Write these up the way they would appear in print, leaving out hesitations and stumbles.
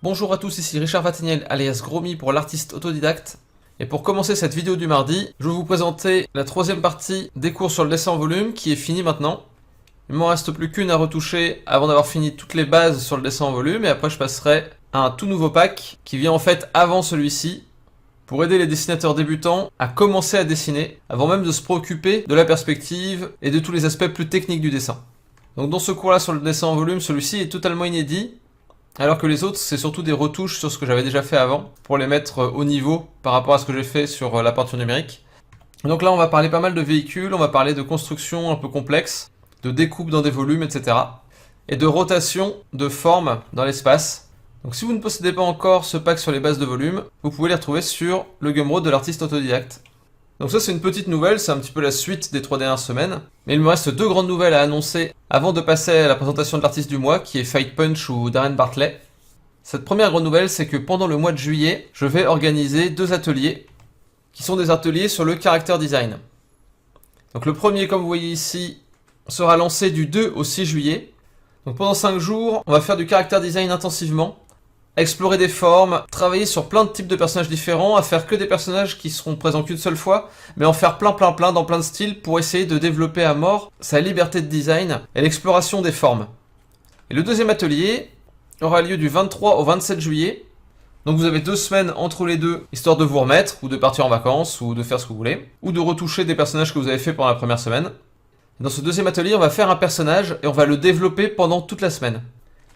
Bonjour à tous, ici Richard Vatiniel alias Gromy pour l'artiste autodidacte. Et pour commencer cette vidéo du mardi, je vais vous présenter la troisième partie des cours sur le dessin en volume qui est finie maintenant. Il ne m'en reste plus qu'une à retoucher avant d'avoir fini toutes les bases sur le dessin en volume et après je passerai à un tout nouveau pack qui vient en fait avant celui-ci pour aider les dessinateurs débutants à commencer à dessiner avant même de se préoccuper de la perspective et de tous les aspects plus techniques du dessin. Donc dans ce cours-là sur le dessin en volume, celui-ci est totalement inédit. Alors que les autres, c'est surtout des retouches sur ce que j'avais déjà fait avant, pour les mettre au niveau par rapport à ce que j'ai fait sur la peinture numérique. Donc là, on va parler pas mal de véhicules, on va parler de construction un peu complexe, de découpe dans des volumes, etc. Et de rotation de forme dans l'espace. Donc si vous ne possédez pas encore ce pack sur les bases de volume, vous pouvez les retrouver sur le Gumroad de l'artiste autodidacte. Donc ça c'est une petite nouvelle, c'est un petit peu la suite des 3 dernières semaines. Mais il me reste 2 grandes nouvelles à annoncer avant de passer à la présentation de l'artiste du mois, qui est Fight Punch ou Darren Bartley. Cette première grande nouvelle, c'est que pendant le mois de juillet, je vais organiser 2 ateliers, qui sont des ateliers sur le character design. Donc le premier, comme vous voyez ici, sera lancé du 2 au 6 juillet. Donc pendant 5 jours, on va faire du character design intensivement, explorer des formes, travailler sur plein de types de personnages différents, à faire que des personnages qui seront présents qu'une seule fois, mais en faire plein dans plein de styles pour essayer de développer à mort sa liberté de design et l'exploration des formes. Et le deuxième atelier aura lieu du 23 au 27 juillet, donc vous avez 2 semaines entre les deux, histoire de vous remettre, ou de partir en vacances, ou de faire ce que vous voulez, ou de retoucher des personnages que vous avez fait pendant la première semaine. Et dans ce deuxième atelier, on va faire un personnage et on va le développer pendant toute la semaine.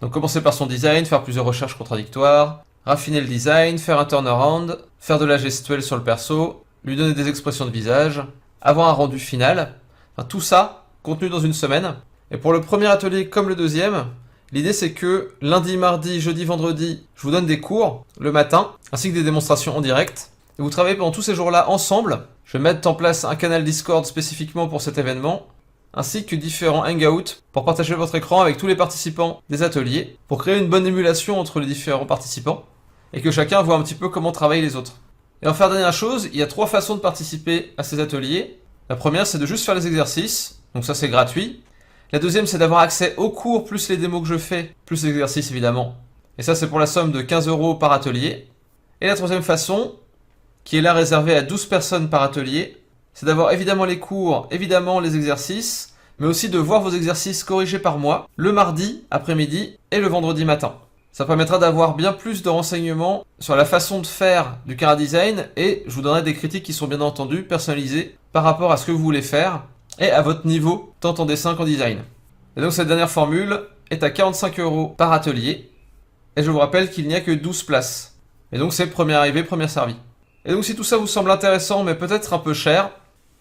Donc commencer par son design, faire plusieurs recherches contradictoires, raffiner le design, faire un turnaround, faire de la gestuelle sur le perso, lui donner des expressions de visage, avoir un rendu final. Enfin, tout ça contenu dans une semaine. Et pour le premier atelier comme le deuxième, l'idée c'est que lundi, mardi, jeudi, vendredi, je vous donne des cours le matin, ainsi que des démonstrations en direct. Et vous travaillez pendant tous ces jours-là ensemble. Je vais mettre en place un canal Discord spécifiquement pour cet événement, ainsi que différents hangouts pour partager votre écran avec tous les participants des ateliers, pour créer une bonne émulation entre les différents participants, et que chacun voit un petit peu comment travaillent les autres. Et enfin, dernière chose, il y a 3 façons de participer à ces ateliers. La première, c'est de juste faire les exercices, donc ça c'est gratuit. La deuxième, c'est d'avoir accès aux cours, plus les démos que je fais, plus les exercices évidemment. Et ça c'est pour la somme de 15 € par atelier. Et la troisième façon, qui est là réservée à 12 personnes par atelier, c'est d'avoir évidemment les cours, évidemment les exercices, mais aussi de voir vos exercices corrigés par moi le mardi après-midi et le vendredi matin. Ça permettra d'avoir bien plus de renseignements sur la façon de faire du chara design et je vous donnerai des critiques qui sont bien entendu personnalisées par rapport à ce que vous voulez faire et à votre niveau tant en dessin qu'en design. Et donc cette dernière formule est à 45 € par atelier et je vous rappelle qu'il n'y a que 12 places. Et donc c'est premier arrivé, premier servi. Et donc si tout ça vous semble intéressant mais peut-être un peu cher,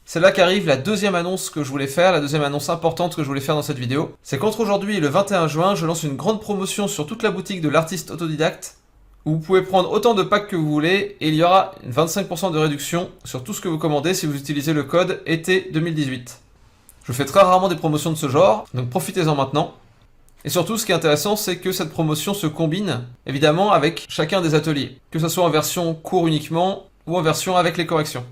c'est là qu'arrive la deuxième annonce que je voulais faire, la deuxième annonce importante que je voulais faire dans cette vidéo. C'est qu'entre aujourd'hui et le 21 juin, je lance une grande promotion sur toute la boutique de l'artiste autodidacte, où vous pouvez prendre autant de packs que vous voulez, et il y aura une 25% de réduction sur tout ce que vous commandez si vous utilisez le code été 2018. Je fais très rarement des promotions de ce genre, donc profitez-en maintenant. Et surtout, ce qui est intéressant, c'est que cette promotion se combine, évidemment, avec chacun des ateliers, que ce soit en version cours uniquement, ou en version avec les corrections.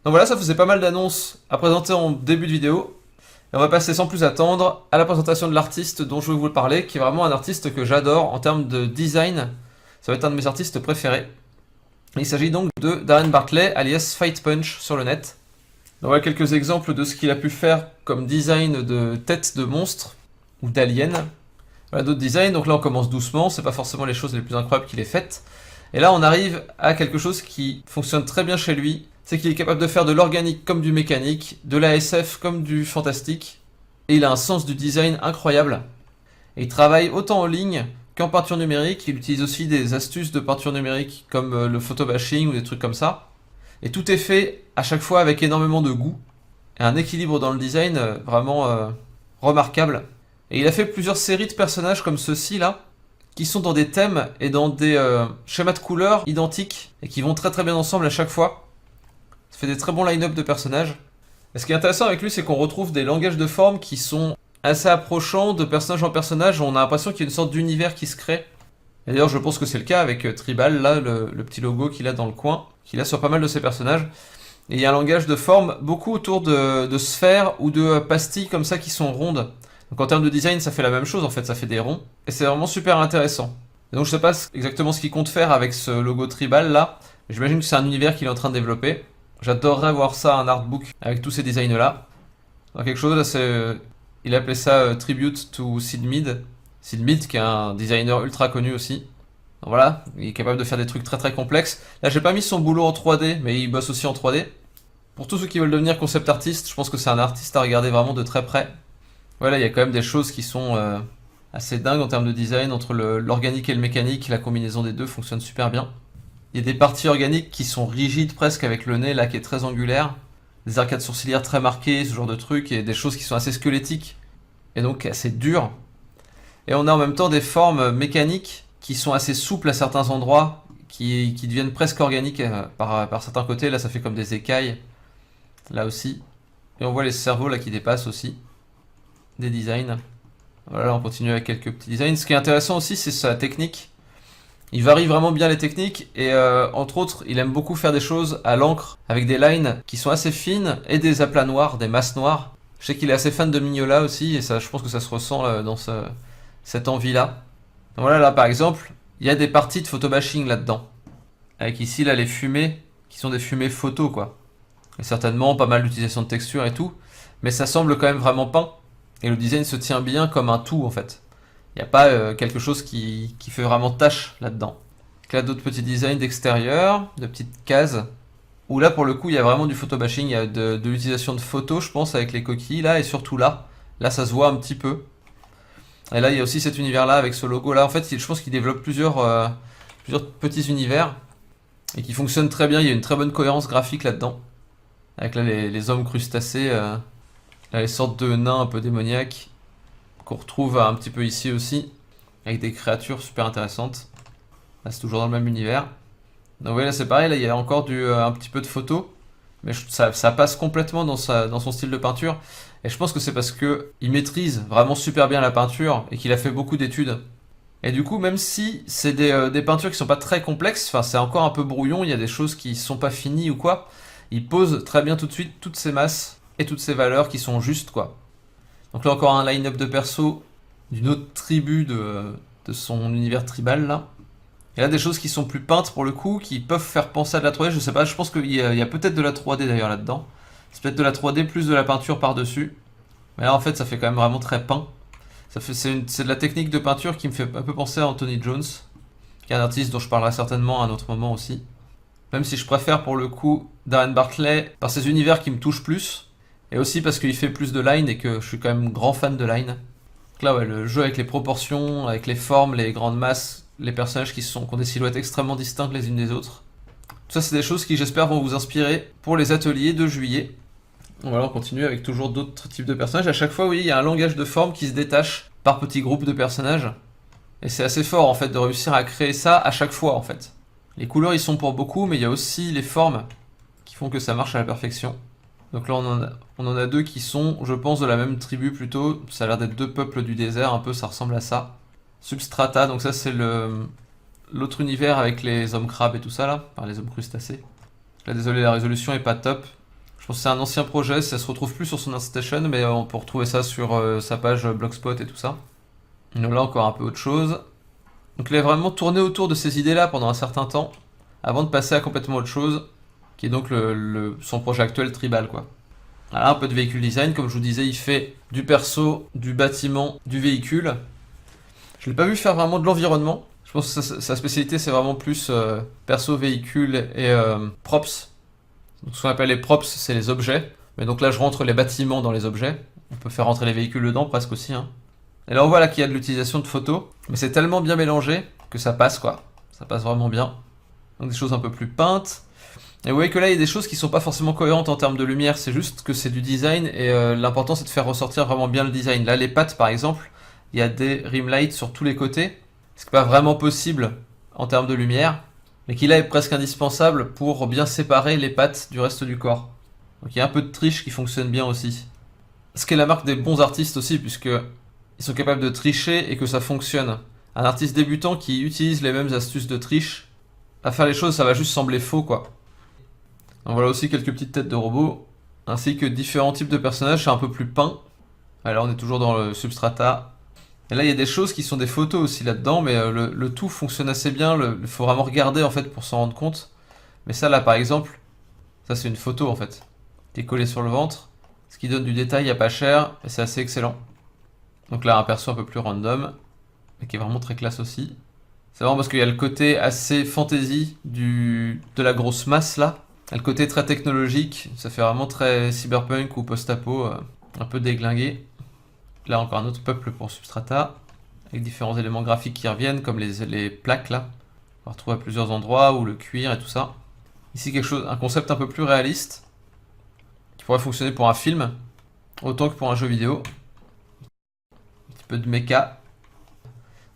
Donc voilà, ça faisait pas mal d'annonces à présenter en début de vidéo. Et on va passer sans plus attendre à la présentation de l'artiste dont je vais vous parler, qui est vraiment un artiste que j'adore en termes de design. Ça va être un de mes artistes préférés. Il s'agit donc de Darren Bartley, alias Fight Punch sur le net. Donc voilà quelques exemples de ce qu'il a pu faire comme design de tête de monstre ou d'alien. Voilà d'autres designs, donc là on commence doucement, c'est pas forcément les choses les plus incroyables qu'il ait faites. Et là on arrive à quelque chose qui fonctionne très bien chez lui, c'est qu'il est capable de faire de l'organique comme du mécanique, de la SF comme du fantastique, et il a un sens du design incroyable. Et il travaille autant en ligne qu'en peinture numérique, il utilise aussi des astuces de peinture numérique comme le photobashing ou des trucs comme ça. Et tout est fait à chaque fois avec énormément de goût, et un équilibre dans le design vraiment remarquable. Et il a fait plusieurs séries de personnages comme ceux-ci là, qui sont dans des thèmes et dans des schémas de couleurs identiques, et qui vont très très bien ensemble à chaque fois. Ça fait des très bons line-up de personnages. Et ce qui est intéressant avec lui, c'est qu'on retrouve des langages de forme qui sont assez approchants de personnage en personnage. On a l'impression qu'il y a une sorte d'univers qui se crée. Et d'ailleurs, je pense que c'est le cas avec Tribal, là, le petit logo qu'il a dans le coin, qu'il a sur pas mal de ses personnages. Et il y a un langage de forme beaucoup autour de sphères ou de pastilles comme ça qui sont rondes. Donc en termes de design, ça fait la même chose en fait, ça fait des ronds. Et c'est vraiment super intéressant. Et donc je sais pas exactement ce qu'il compte faire avec ce logo tribal là. J'imagine que c'est un univers qu'il est en train de développer. J'adorerais voir ça, un artbook avec tous ces designs là. Donc quelque chose là, il appelait ça Tribute to Sid Mead. Sid Mead qui est un designer ultra connu aussi. Donc voilà, il est capable de faire des trucs très très complexes. Là j'ai pas mis son boulot en 3D, mais il bosse aussi en 3D. Pour tous ceux qui veulent devenir concept artiste, je pense que c'est un artiste à regarder vraiment de très près. Voilà, il y a quand même des choses qui sont assez dingues en termes de design, entre l'organique et le mécanique, la combinaison des deux fonctionne super bien. Il y a des parties organiques qui sont rigides presque avec le nez là qui est très angulaire, des arcades sourcilières très marquées, ce genre de trucs, et des choses qui sont assez squelettiques, et donc assez dures. Et on a en même temps des formes mécaniques qui sont assez souples à certains endroits, qui deviennent presque organiques par certains côtés, là ça fait comme des écailles. Là aussi. Et on voit les cerveaux là qui dépassent aussi. Des designs. Voilà, on continue avec quelques petits designs. Ce qui est intéressant aussi, c'est sa technique. Il varie vraiment bien les techniques. Et entre autres, il aime beaucoup faire des choses à l'encre. Avec des lines qui sont assez fines. Et des aplats noirs, des masses noires. Je sais qu'il est assez fan de Mignola aussi. Et ça, je pense que ça se ressent là, dans cette envie-là. Voilà, là par exemple, il y a des parties de photobashing là-dedans. Avec ici, là, les fumées. Qui sont des fumées photos, quoi. Et certainement pas mal d'utilisation de texture et tout, mais ça semble quand même vraiment peint, et le design se tient bien comme un tout en fait. Il n'y a pas quelque chose qui fait vraiment tâche là-dedans. Là d'autres petits designs d'extérieur, de petites cases, où là pour le coup il y a vraiment du photobashing, il y a de l'utilisation de photos je pense avec les coquilles là, et surtout là ça se voit un petit peu. Et là il y a aussi cet univers là avec ce logo là, en fait je pense qu'il développe plusieurs petits univers, et qui fonctionnent très bien, il y a une très bonne cohérence graphique là-dedans. Avec là les hommes crustacés, là les sortes de nains un peu démoniaques, qu'on retrouve un petit peu ici aussi, avec des créatures super intéressantes. Là c'est toujours dans le même univers. Donc oui là c'est pareil, là il y a encore un petit peu de photos, mais ça passe complètement dans son style de peinture. Et je pense que c'est parce que il maîtrise vraiment super bien la peinture, et qu'il a fait beaucoup d'études. Et du coup, même si c'est des peintures qui sont pas très complexes, enfin c'est encore un peu brouillon, il y a des choses qui sont pas finies ou quoi, il pose très bien tout de suite toutes ces masses et toutes ces valeurs qui sont justes, quoi. Donc là encore un line-up de perso d'une autre tribu de son univers tribal là. Et là des choses qui sont plus peintes pour le coup, qui peuvent faire penser à de la 3D, je sais pas, je pense qu'il y a peut-être de la 3D d'ailleurs là-dedans. C'est peut-être de la 3D plus de la peinture par-dessus. Mais là en fait ça fait quand même vraiment très peint. C'est de la technique de peinture qui me fait un peu penser à Anthony Jones, qui est un artiste dont je parlerai certainement à un autre moment aussi. Même si je préfère pour le coup Darren Bartley par ses univers qui me touchent plus, et aussi parce qu'il fait plus de line et que je suis quand même grand fan de line. Donc là ouais, le jeu avec les proportions, avec les formes, les grandes masses, les personnages qui ont des silhouettes extrêmement distinctes les unes des autres. Tout ça c'est des choses qui j'espère vont vous inspirer pour les ateliers de juillet. Voilà, on continue avec toujours d'autres types de personnages. À chaque fois, oui, il y a un langage de forme qui se détache par petits groupes de personnages. Et c'est assez fort en fait de réussir à créer ça à chaque fois en fait. Les couleurs ils sont pour beaucoup, mais il y a aussi les formes qui font que ça marche à la perfection. Donc là on en a deux qui sont, je pense, de la même tribu plutôt. Ça a l'air d'être deux peuples du désert, un peu ça ressemble à ça. Substrata, donc ça c'est l'autre univers avec les hommes crabes et tout ça là, enfin les hommes crustacés. Là désolé, la résolution est pas top. Je pense que c'est un ancien projet, ça se retrouve plus sur son ArtStation, mais on peut retrouver ça sur sa page Blogspot et tout ça. Donc là encore un peu autre chose. Donc il a vraiment tourné autour de ces idées-là pendant un certain temps, avant de passer à complètement autre chose, qui est donc son projet actuel Tribal, quoi. Voilà, un peu de véhicule design, comme je vous disais, il fait du perso, du bâtiment, du véhicule. Je l'ai pas vu faire vraiment de l'environnement. Je pense que sa spécialité c'est vraiment plus perso, véhicule et props. Donc ce qu'on appelle les props, c'est les objets. Mais donc là je rentre les bâtiments dans les objets. On peut faire rentrer les véhicules dedans presque aussi, hein. Et là on voit là qu'il y a de l'utilisation de photos, mais c'est tellement bien mélangé que ça passe, quoi. Ça passe vraiment bien. Donc des choses un peu plus peintes. Et vous voyez que là il y a des choses qui sont pas forcément cohérentes en termes de lumière, c'est juste que c'est du design, et l'important c'est de faire ressortir vraiment bien le design. Là les pattes par exemple, il y a des rim lights sur tous les côtés, ce qui n'est pas vraiment possible en termes de lumière, mais qui là est presque indispensable pour bien séparer les pattes du reste du corps. Donc il y a un peu de triche qui fonctionne bien aussi. Ce qui est la marque des bons artistes aussi, puisque ils sont capables de tricher et que ça fonctionne. Un artiste débutant qui utilise les mêmes astuces de triche, à faire les choses ça va juste sembler faux, quoi. Donc voilà aussi quelques petites têtes de robots, ainsi que différents types de personnages, c'est un peu plus peint. Alors on est toujours dans le Substrata. Et là il y a des choses qui sont des photos aussi là-dedans, mais le tout fonctionne assez bien, il faut vraiment regarder en fait pour s'en rendre compte. Mais ça là par exemple, ça c'est une photo en fait, qui est collée sur le ventre, ce qui donne du détail à pas cher, et c'est assez excellent. Donc là un perso un peu plus random, mais qui est vraiment très classe aussi. C'est vraiment parce qu'il y a le côté assez fantasy de la grosse masse là. Il y a le côté très technologique, ça fait vraiment très cyberpunk ou post-apo, un peu déglingué. Là encore un autre peuple pour Substrata, avec différents éléments graphiques qui reviennent, comme les plaques là. On va retrouver à plusieurs endroits, ou le cuir et tout ça. Ici un concept un peu plus réaliste, qui pourrait fonctionner pour un film, autant que pour un jeu vidéo. Un petit peu de mecha.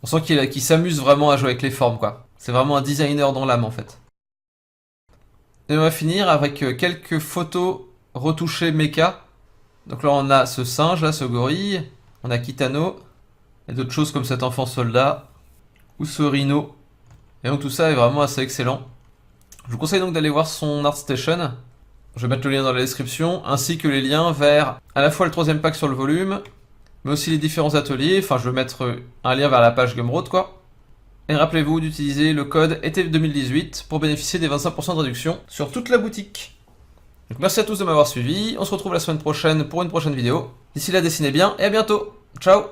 On sent qu'il s'amuse vraiment à jouer avec les formes quoi. C'est vraiment un designer dans l'âme en fait. Et on va finir avec quelques photos retouchées mecha. Donc là on a ce singe là, ce gorille, on a Kitano, et d'autres choses comme cet enfant soldat, ou ce rhino. Et donc tout ça est vraiment assez excellent. Je vous conseille donc d'aller voir son ArtStation. Je vais mettre le lien dans la description, ainsi que les liens vers à la fois le troisième pack sur le volume, mais aussi les différents ateliers. Enfin je vais mettre un lien vers la page Gumroad quoi. Et rappelez-vous d'utiliser le code été 2018 pour bénéficier des 25% de réduction sur toute la boutique. Donc merci à tous de m'avoir suivi, on se retrouve la semaine prochaine pour une prochaine vidéo. D'ici là, dessinez bien et à bientôt. Ciao.